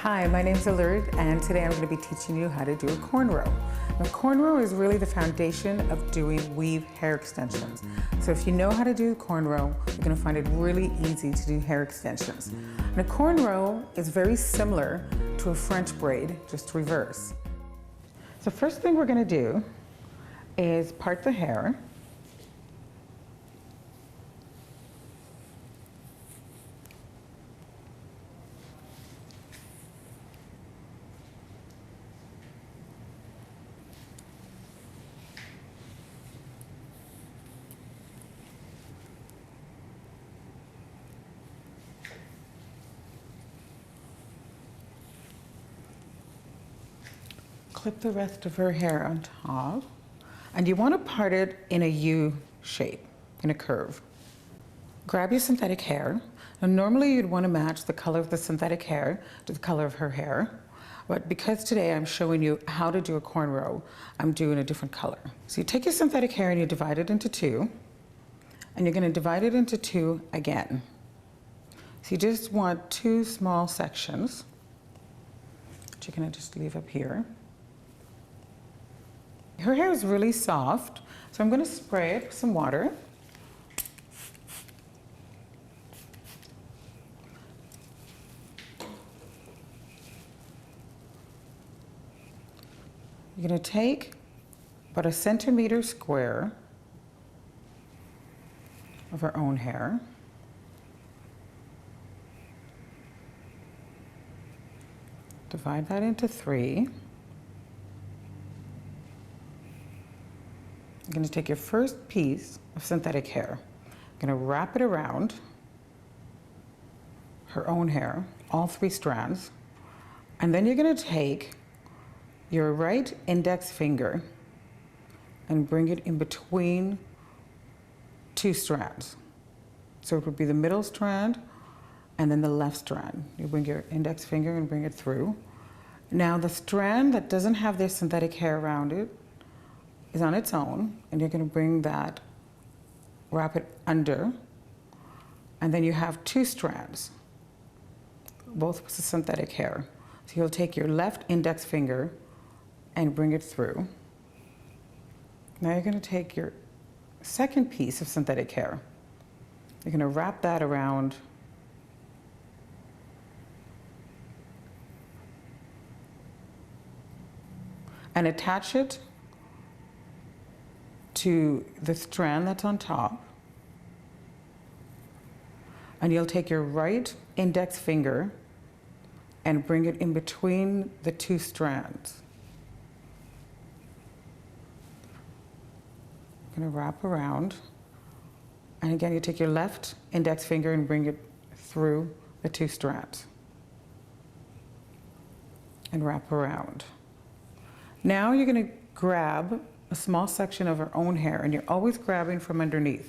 Hi, my name is Alert, and today I'm going to be teaching you how to do a cornrow. Now, cornrow is really the foundation of doing weave hair extensions. So if you know how to do cornrow, you're going to find it really easy to do hair extensions. And a cornrow is very similar to a French braid, just reverse. So first thing we're going to do is part the hair. Clip the rest of her hair on top, and you want to part it in a U shape, in a curve. Grab your synthetic hair. Now normally you'd want to match the color of the synthetic hair to the color of her hair, but because today I'm showing you how to do a cornrow, I'm doing a different color. So you take your synthetic hair and you divide it into two, and you're going to divide it into two again. So you just want two small sections, which you're going to just leave up here. Her hair is really soft, so I'm going to spray it with some water. You're going to take about 1 centimeter square of her own hair. Divide that into 3. You're going to take your first piece of synthetic hair. You're going to wrap it around her own hair, all 3 strands, and then you're going to take your right index finger and bring it in between 2 strands. So it would be the middle strand and then the left strand. You bring your index finger and bring it through. Now the strand that doesn't have their synthetic hair around it is on its own, and you're going to bring that, wrap it under, and then you have 2 strands, both with the synthetic hair. So you'll take your left index finger and bring it through. Now you're going to take your second piece of synthetic hair. You're going to wrap that around and attach it to the strand that's on top, and you'll take your right index finger and bring it in between the 2 strands. I'm going to wrap around, and again you take your left index finger and bring it through the 2 strands and wrap around. Now you're going to grab a small section of her own hair, and you're always grabbing from underneath.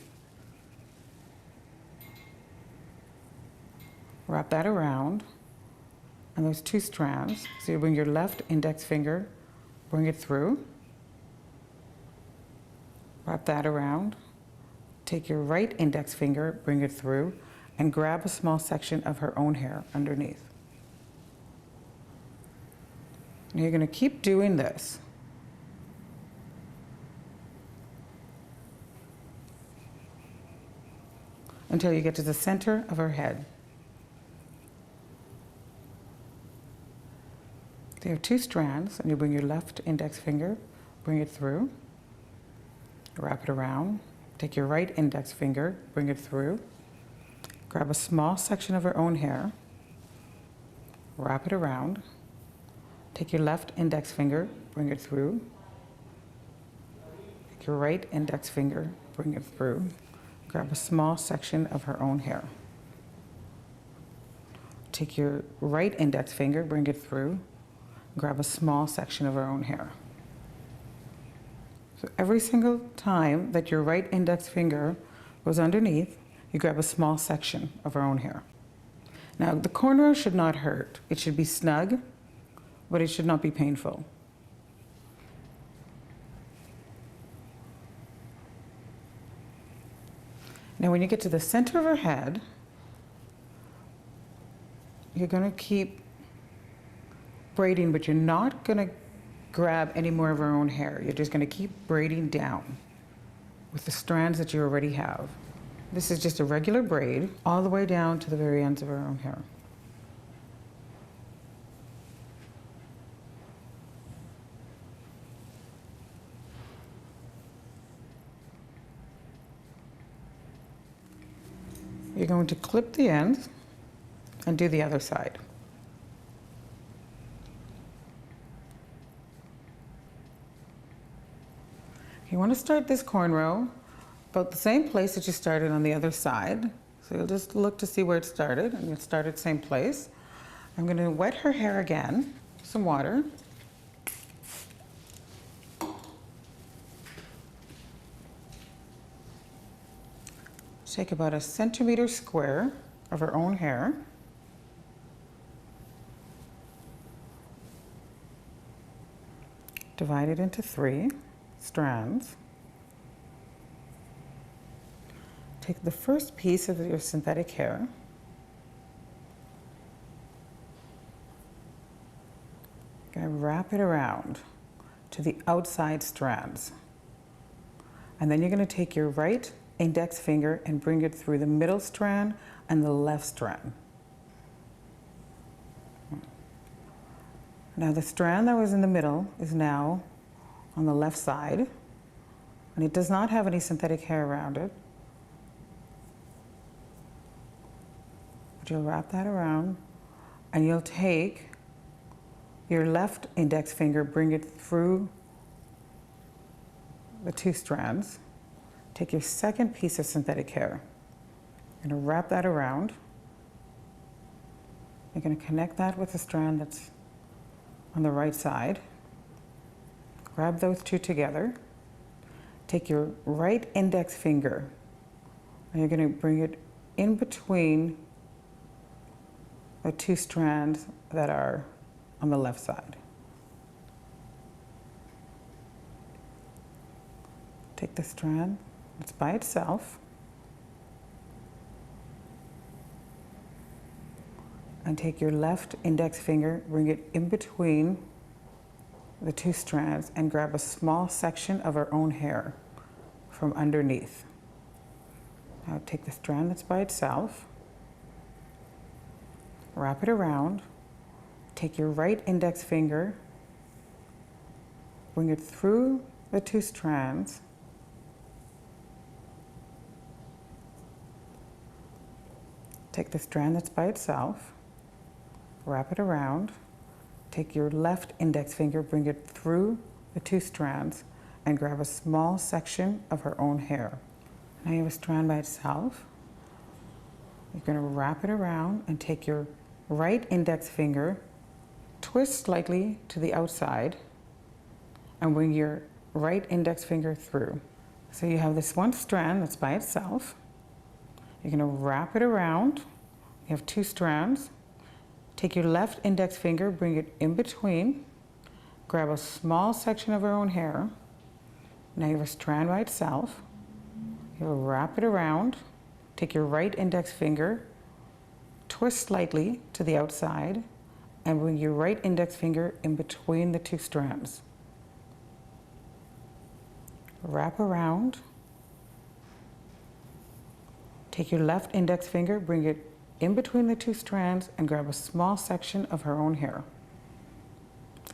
Wrap that around, and those 2 strands. So you bring your left index finger, bring it through, wrap that around, take your right index finger, bring it through, and grab a small section of her own hair underneath. And you're going to keep doing this until you get to the center of her head. So you have 2 strands, and you bring your left index finger, bring it through, wrap it around, take your right index finger, bring it through, grab a small section of her own hair, wrap it around, take your left index finger, bring it through, take your right index finger, bring it through, grab a small section of her own hair. Take your right index finger, bring it through, grab a small section of her own hair. So every single time that your right index finger goes underneath, you grab a small section of her own hair. Now the cornrow should not hurt. It should be snug, but it should not be painful. Now when you get to the center of her head, you're going to keep braiding, but you're not gonna grab any more of our own hair. You're just gonna keep braiding down with the strands that you already have. This is just a regular braid all the way down to the very ends of our own hair. You're going to clip the ends and do the other side. You want to start this cornrow about the same place that you started on the other side. So you'll just look to see where it started, and you'll start at the same place. I'm going to wet her hair again, some water. Take about a centimeter square of her own hair. Divide it into 3 strands. Take the first piece of your synthetic hair, gonna wrap it around to the outside strands. And then you're gonna take your right index finger and bring it through the middle strand and the left strand. Now the strand that was in the middle is now on the left side, and it does not have any synthetic hair around it. But you'll wrap that around, and you'll take your left index finger, bring it through the 2 strands. Take your second piece of synthetic hair. You're going to wrap that around. You're going to connect that with the strand that's on the right side. Grab those 2 together. Take your right index finger and you're going to bring it in between the 2 strands that are on the left side. Take the strand that's by itself and take your left index finger, bring it in between the 2 strands and grab a small section of our own hair from underneath. Now take the strand that's by itself, wrap it around, take your right index finger, bring it through the 2 strands, take the strand that's by itself, wrap it around, take your left index finger, bring it through the 2 strands, and grab a small section of her own hair. Now you have a strand by itself. You're going to wrap it around and take your right index finger, twist slightly to the outside, and bring your right index finger through. So you have this one strand that's by itself. You're going to wrap it around. You have 2 strands. Take your left index finger, bring it in between, grab a small section of her own hair. Now you have a strand by itself. You'll wrap it around, take your right index finger, twist slightly to the outside, and bring your right index finger in between the 2 strands. Wrap around, take your left index finger, bring it in between the 2 strands and grab a small section of her own hair.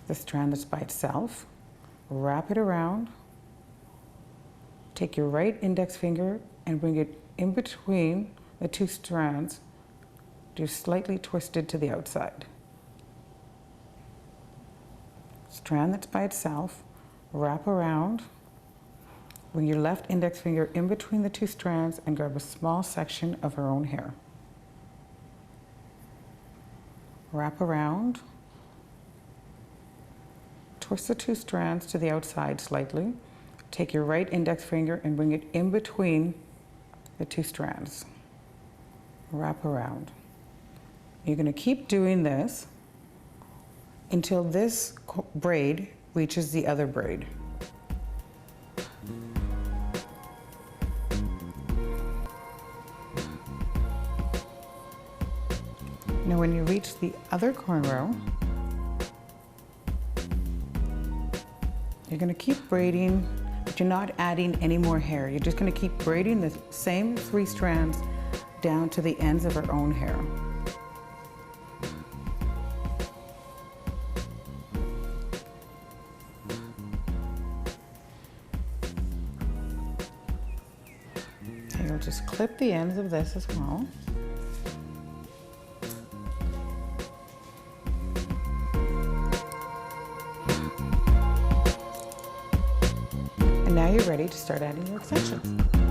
The strand that's by itself, wrap it around, take your right index finger and bring it in between the 2 strands, just slightly twisted to the outside. Strand that's by itself, wrap around, bring your left index finger in between the 2 strands and grab a small section of her own hair. Wrap around, twist the 2 strands to the outside slightly, take your right index finger and bring it in between the 2 strands. Wrap around. You're going to keep doing this until this braid reaches the other braid. Now when you reach the other cornrow, You're gonna keep braiding, but you're not adding any more hair. You're just gonna keep braiding the same 3 strands down to the ends of our own hair. And you'll just clip the ends of this as well. And now you're ready to start adding your extensions.